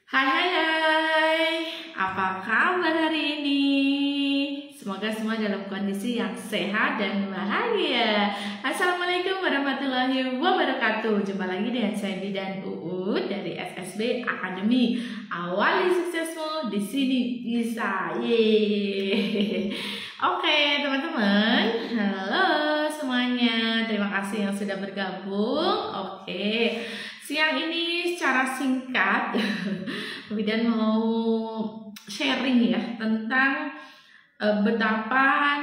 Hai, apa kabar hari ini? Semoga semua dalam kondisi yang sehat dan bahagia. Assalamualaikum warahmatullahi wabarakatuh. Jumpa lagi dengan saya Bidan Uut dari SSB Academy. Awali suksesmu di sini bisa. Yeay. Oke, teman-teman. Halo semuanya. Terima kasih yang sudah bergabung. Oke. Siang ini secara singkat Bidan mau sharing ya tentang betapa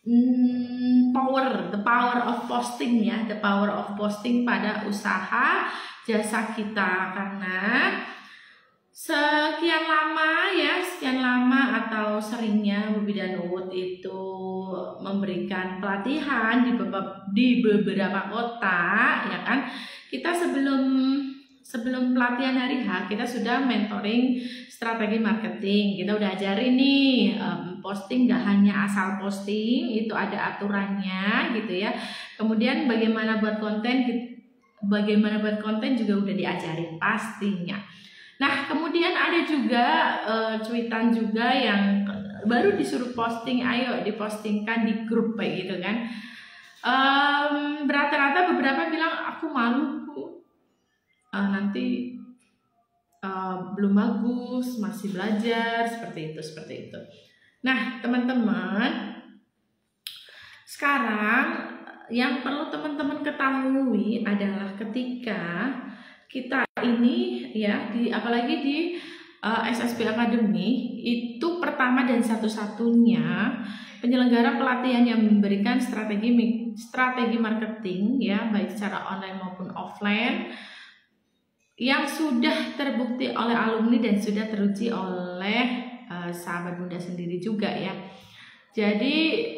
the power of posting ya, the power of posting pada usaha jasa kita. Karena sekian lama atau seringnya Bidan Uut itu memberikan pelatihan di beberapa kota ya kan. Kita sebelum pelatihan hari H kita sudah mentoring strategi marketing. Kita udah ajarin nih posting gak hanya asal posting, itu ada aturannya gitu ya. Kemudian bagaimana buat konten juga udah diajarin pastinya. Nah, kemudian ada juga cuitan juga yang baru disuruh posting, ayo dipostingkan di grup kayak gitu kan. Rata-rata beberapa bilang aku malu nanti belum bagus, masih belajar, seperti itu. Nah, teman-teman, sekarang yang perlu teman-teman ketahui adalah ketika kita ini ya, apalagi di SSB Academy, itu pertama dan satu-satunya penyelenggara pelatihan yang memberikan strategi marketing ya, baik secara online maupun offline, yang sudah terbukti oleh alumni dan sudah teruji oleh sahabat Bunda sendiri juga ya. Jadi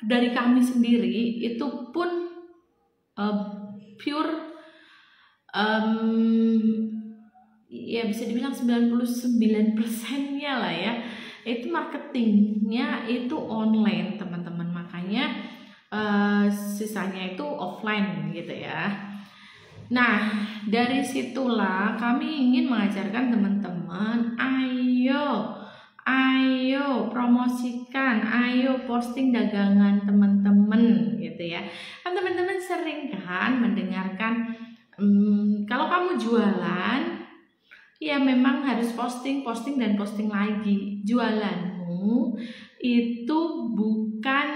dari kami sendiri itu pun pure ya bisa dibilang 99%-nya lah ya, itu marketingnya itu online teman-teman. Makanya sisanya itu offline gitu ya. Nah, dari situlah kami ingin mengajarkan teman-teman, ayo promosikan, ayo posting dagangan teman-teman gitu ya. Kan teman-teman sering kan mendengarkan kalau kamu jualan ya memang harus posting dan posting lagi. Jualanmu itu bukan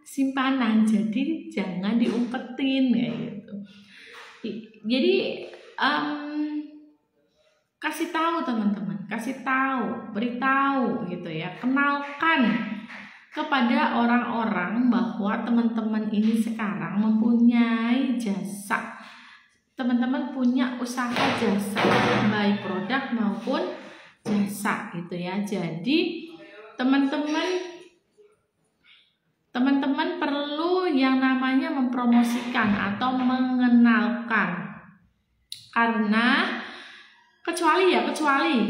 simpanan, jadi jangan diumpetin kayak gitu. Jadi kasih tahu teman-teman, beritahu gitu ya, kenalkan kepada orang-orang bahwa teman-teman ini sekarang mempunyai jasa. Teman-teman punya usaha jasa, baik produk maupun jasa gitu ya. Jadi teman-teman perlu yang namanya mempromosikan atau mengenalkan. Karena kecuali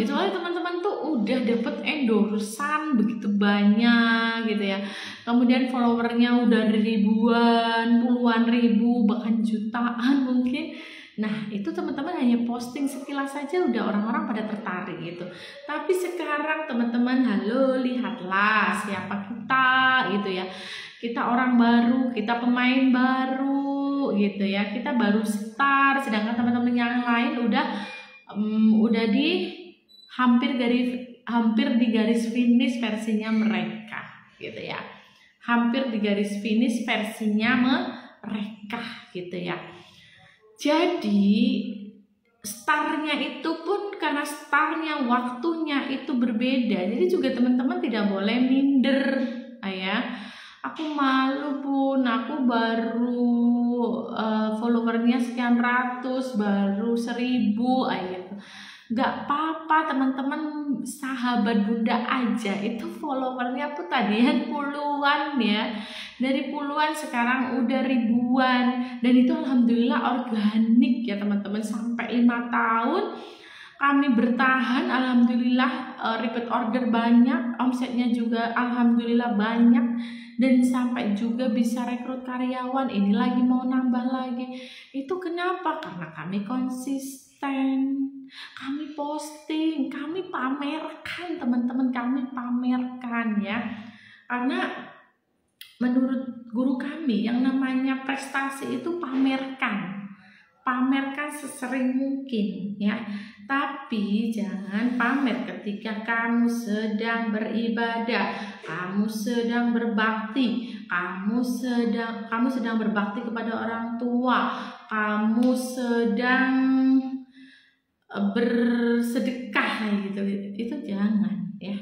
teman-teman tuh udah dapet endorsan begitu banyak gitu ya, kemudian followernya udah ribuan, puluhan ribu, bahkan jutaan mungkin. Nah, itu teman-teman hanya posting sekilas saja udah orang-orang pada tertarik gitu. Tapi sekarang teman-teman, halo, lihatlah siapa kita gitu ya. Kita orang baru, kita pemain baru gitu ya. Kita baru start, sedangkan teman-teman yang lain udah hampir di garis finish versinya mereka gitu ya. Hampir di garis finish versinya mereka gitu ya. Jadi startnya itu pun karena startnya waktunya itu berbeda. Jadi juga teman-teman tidak boleh minder ya. Aku malu Bun, aku baru followernya sekian ratus, baru 1000 gitu. Gak apa-apa teman-teman, sahabat Bunda aja itu followernya tuh tadian puluhan ya, dari puluhan sekarang udah ribuan, dan itu alhamdulillah organik ya teman-teman. Sampai 5 tahun kami bertahan, alhamdulillah, repeat order banyak, omsetnya juga alhamdulillah banyak, dan sampai juga bisa rekrut karyawan. Ini lagi mau nambah lagi. Itu kenapa? Karena kami konsisten. stand, kami posting, kami pamerkan teman-teman, kami pamerkan ya. Karena menurut guru kami yang namanya prestasi itu pamerkan sesering mungkin ya. Tapi jangan pamer ketika kamu sedang beribadah, kamu sedang berbakti, kamu sedang berbakti kepada orang tua, kamu sedang bersedekah gitu. Itu jangan ya.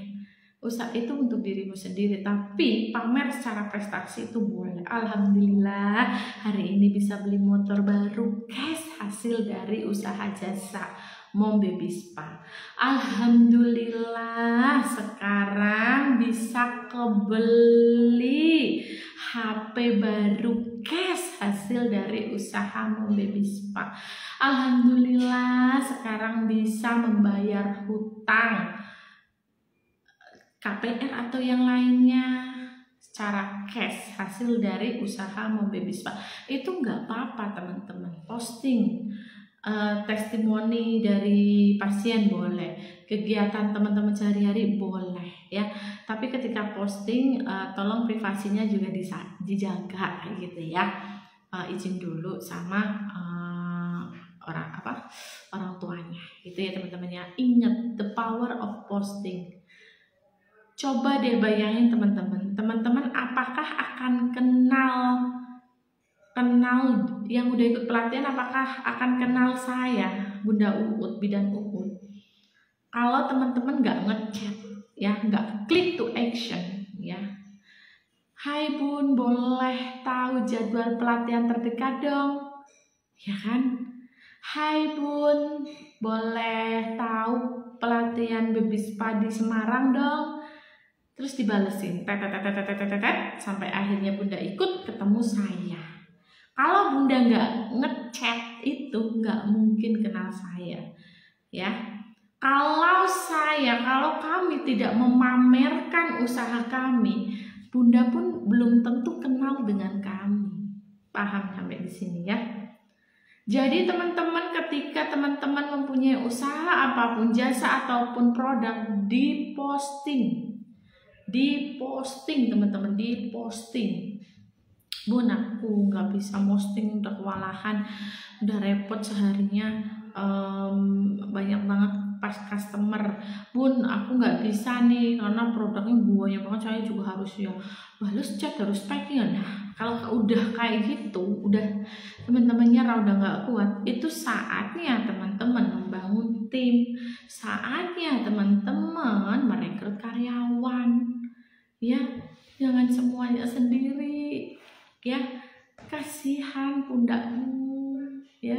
Usaha itu untuk dirimu sendiri, tapi pamer secara prestasi itu boleh. Alhamdulillah hari ini bisa beli motor baru, guys, hasil dari usaha jasa Mom Baby Spa. Alhamdulillah sekarang bisa kebeli HP baru, guys, hasil dari usaha Mom Baby Spa. Alhamdulillah sekarang bisa membayar hutang KPR atau yang lainnya secara cash hasil dari usaha Mom Baby Spa. Itu nggak apa-apa teman-teman, posting testimoni dari pasien boleh, kegiatan teman-teman sehari-hari boleh ya. Tapi ketika posting tolong privasinya juga dijaga gitu ya. Izin dulu sama orang tuanya gitu ya teman-teman ya. Ingat the power of posting. Coba deh bayangin teman-teman apakah akan kenal yang udah ikut pelatihan, apakah akan kenal saya, Bunda Uut, Bidan Uut, kalau teman-teman nggak ngechat ya, nggak click to action ya. Hai Bun, boleh tahu jadwal pelatihan terdekat dong, ya kan? Hai Bun, boleh tahu pelatihan Baby Spa di Semarang dong. Terus dibalesin sampai akhirnya Bunda ikut ketemu saya. Kalau Bunda nggak ngechat itu nggak mungkin kenal saya ya. Kalau kami tidak memamerkan usaha kami, Bunda pun belum tentu kenal dengan kami. Paham sampai di sini ya? Jadi teman-teman, ketika teman-teman mempunyai usaha apapun, jasa ataupun produk, diposting teman-teman, diposting. Bun, aku nggak bisa posting, udah kewalahan, udah repot seharinya, banyak banget pas customer. Bun, aku nggak bisa nih karena produknya banyak banget, saya juga harus ya balas chat, harus packing. Nah, kalau udah kayak gitu, udah teman-teman nyerah, udah nggak kuat, itu saatnya teman-teman membangun tim, saatnya teman-teman merekrut karyawan. Ya, jangan semuanya sendiri ya. Kasihan pundakmu ya,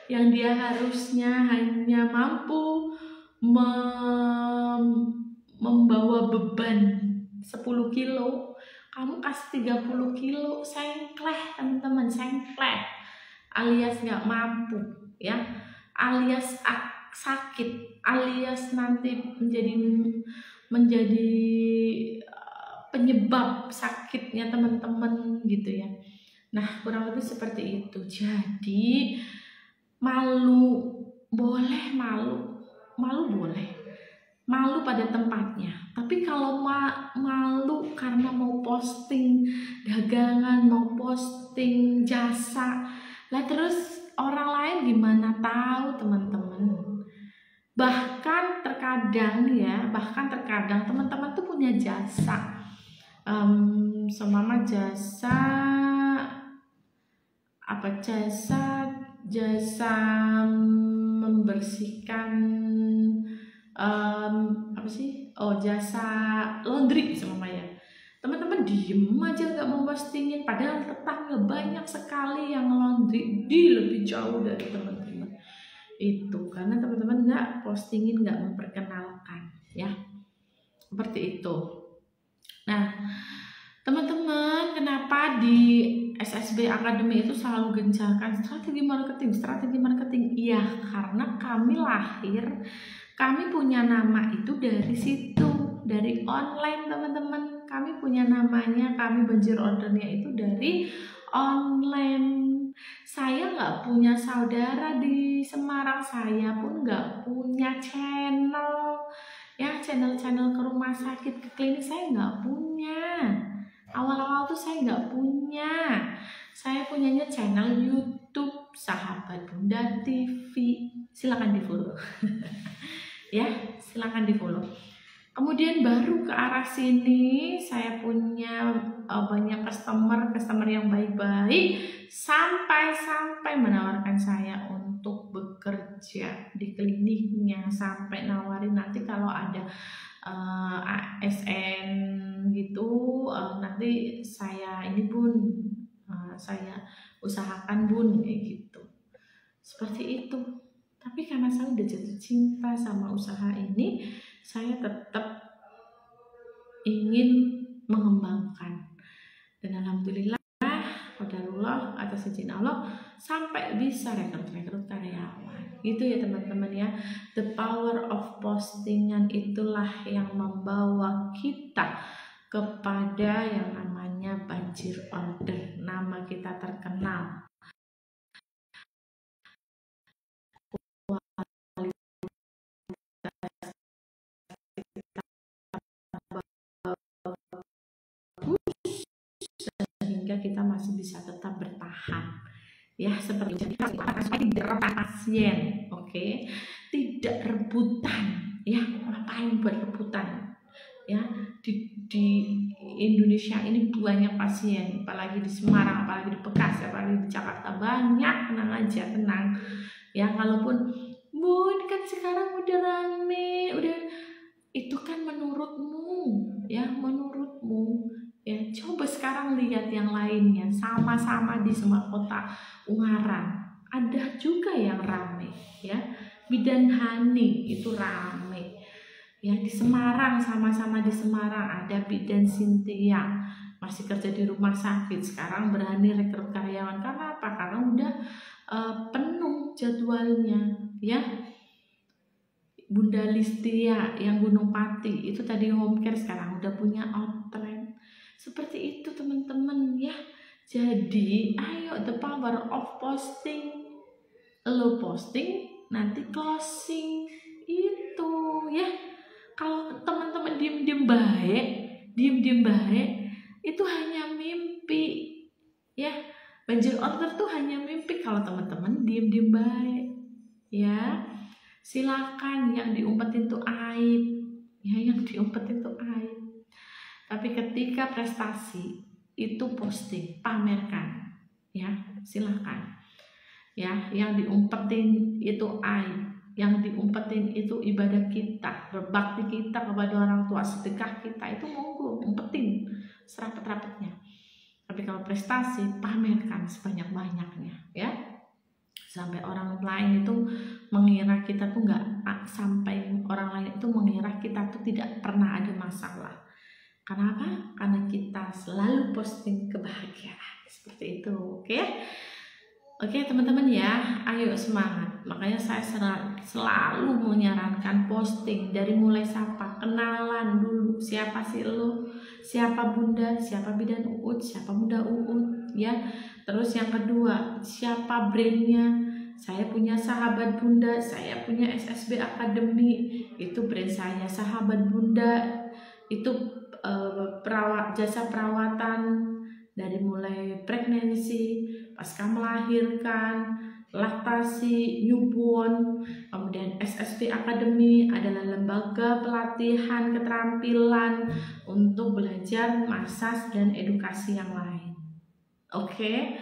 yang dia harusnya hanya mampu membawa beban 10 kilo, kamu kasih 30 kilo, sengkleh teman-teman, sengkleh alias nggak mampu ya, alias sakit, alias nanti menjadi penyebab sakitnya teman-teman gitu ya. Nah, kurang lebih seperti itu. Jadi malu boleh, malu boleh, malu pada tempatnya. Tapi kalau malu karena mau posting dagangan, mau posting jasa, lah terus orang lain gimana tahu teman-teman? Bahkan terkadang teman-teman tuh punya jasa. Semama jasa membersihkan jasa laundry semama ya. Teman-teman diem aja nggak mau postingin, padahal tetangga banyak sekali yang laundry lebih jauh dari teman-teman. Itu karena teman-teman nggak postingin, nggak memperkenalkan ya, seperti itu. Nah teman-teman, kenapa di SSB Academy itu selalu gencarkan strategi marketing? Iya, karena kami punya nama itu dari situ, dari online teman-teman. Kami punya namanya, kami banjir ordernya itu dari online Saya nggak punya saudara di Semarang, saya pun nggak punya channel. Ya, channel-channel ke rumah sakit, ke klinik saya nggak punya. Awal-awal tuh saya nggak punya. Saya punyanya channel YouTube Sahabat Bunda TV. Silakan di follow. Ya, silakan di follow. Kemudian baru ke arah sini saya punya banyak customer yang baik-baik sampai menawarkan saya untuk bekerja di kliniknya, sampai nawarin nanti kalau ada ASN gitu, nanti saya ini Bun, saya usahakan Bun, kayak gitu. Seperti itu. Tapi karena saya udah jatuh cinta sama usaha ini, saya tetap ingin mengembangkan. Dan alhamdulillah, qadarullah, atas izin Allah, sampai bisa rekrut karyawan. Gitu ya teman-teman ya. The power of postingan itulah yang membawa kita kepada yang namanya banjir order. Nama kita terkenal. Sehingga kita masih bisa tetap bertahan, ya, seperti tidak rebutan pasien, oke, tidak rebutan, ya, ngapain buat rebutan, ya, di Indonesia ini banyak pasien, apalagi di Semarang, apalagi di Bekasi, apalagi di Jakarta banyak. Tenang aja, tenang, ya, kalaupun Bun kan sekarang udah rame, udah, itu kan menurutmu, ya, menurutmu. Ya, coba sekarang lihat yang lainnya, sama-sama di semua kota Ungaran ada juga yang rame, ya. Bidan Hani itu rame, ya. Di Semarang, sama-sama di Semarang ada Bidan Cynthia, masih kerja di rumah sakit, sekarang berani rekrut karyawan. Karena apa? Karena udah penuh jadwalnya, ya. Bunda Listia yang Gunung Pati itu tadi home care, sekarang udah punya outlet. Seperti itu teman-teman, ya. Jadi ayo, the power of posting. Lo posting, nanti closing. Itu, ya. Kalau teman-teman diem-diem baik, itu hanya mimpi, ya. Banjir order tuh hanya mimpi kalau teman-teman diem-diem baik, ya. Silakan, yang diumpetin tuh aib, ya, yang diumpetin tuh aib. Tapi ketika prestasi itu posting, pamerkan, ya, silakan. Ya, yang diumpetin itu aib, yang diumpetin itu ibadah kita, berbakti kita kepada orang tua, sedekah kita, itu monggo umpetin serapet-rapetnya. Tapi kalau prestasi, pamerkan sebanyak-banyaknya, ya. Sampai orang lain itu mengira kita tuh sampai orang lain itu mengira kita tuh tidak pernah ada masalah. Kenapa? Karena kita selalu posting kebahagiaan. Seperti itu, oke? Oke teman-teman ya, ayo semangat. Makanya saya selalu menyarankan posting dari mulai sapa, kenalan dulu. Siapa sih lo? Siapa Bunda? Siapa Bidan Uut? Siapa Bunda Uut? Ya. Terus yang kedua, siapa brandnya? Saya punya Sahabat Bunda, saya punya SSB Academy, itu brand saya. Sahabat Bunda itu jasa perawatan dari mulai pregnancy, pasca melahirkan, laktasi, newborn. Kemudian SSB Academy adalah lembaga pelatihan keterampilan untuk belajar, massage, dan edukasi yang lain. Oke.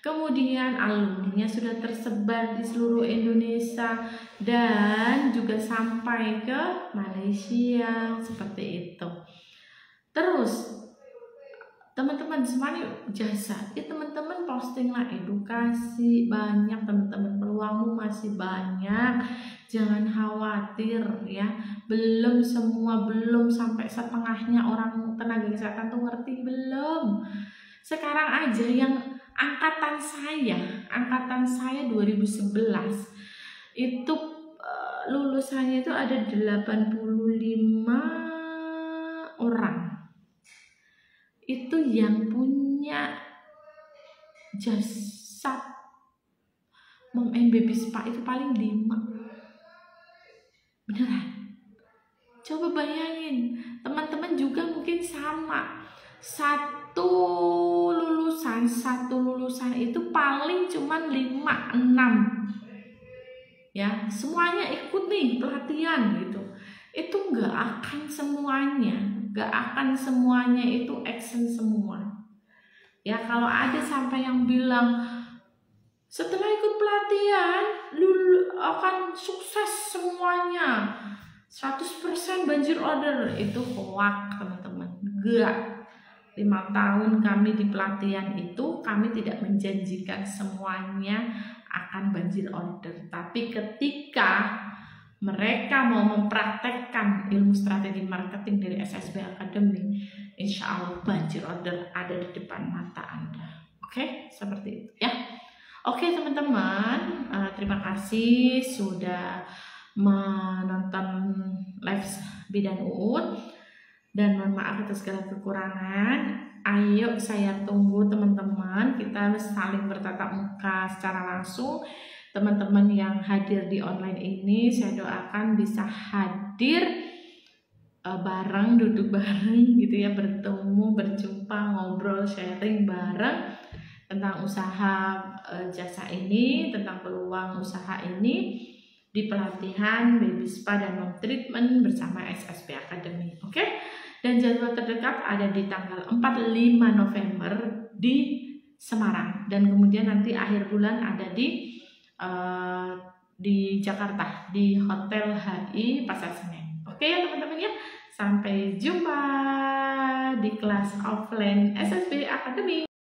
Kemudian alumninya sudah tersebar di seluruh Indonesia dan juga sampai ke Malaysia, seperti itu. Terus teman-teman semuanya jasa, ya teman-teman postinglah edukasi, banyak teman-teman, peluangmu masih banyak, jangan khawatir, ya. Belum sampai setengahnya orang tenaga kesehatan tuh ngerti, belum. Sekarang aja yang angkatan saya 2011 itu lulusannya itu ada 85 orang. Itu yang punya jasa Mom and Baby Spa itu paling 5. Beneran. Coba bayangin, teman-teman juga mungkin sama. Satu lulusan itu paling cuman 5-6. Ya, semuanya ikut nih pelatihan gitu. Itu nggak akan semuanya itu action semua. Ya, kalau ada sampai yang bilang setelah ikut pelatihan akan sukses semuanya, 100% banjir order, itu hoax teman-teman. Enggak. 5 tahun kami di pelatihan itu, kami tidak menjanjikan semuanya akan banjir order. Tapi ketika mereka mau mempraktekkan ilmu strategi marketing dari SSB Academy, insya Allah banjir order ada di depan mata Anda. Oke, seperti itu ya. Oke teman-teman, terima kasih sudah menonton live Bidan Uut, dan mohon maaf atas segala kekurangan. Ayo saya tunggu teman-teman, kita saling bertatap muka secara langsung. Teman-teman yang hadir di online ini, saya doakan bisa hadir bareng, duduk bareng gitu ya, bertemu, berjumpa, ngobrol, sharing bareng tentang usaha jasa ini, tentang peluang usaha ini di pelatihan Baby Spa dan Mom Treatment bersama SSB Academy. Oke? Dan jadwal terdekat ada di tanggal 4-5 November di Semarang, dan kemudian nanti akhir bulan ada di Jakarta di Hotel HI Pasar Senen. Oke ya teman-teman ya, sampai jumpa di kelas offline SSB Academy.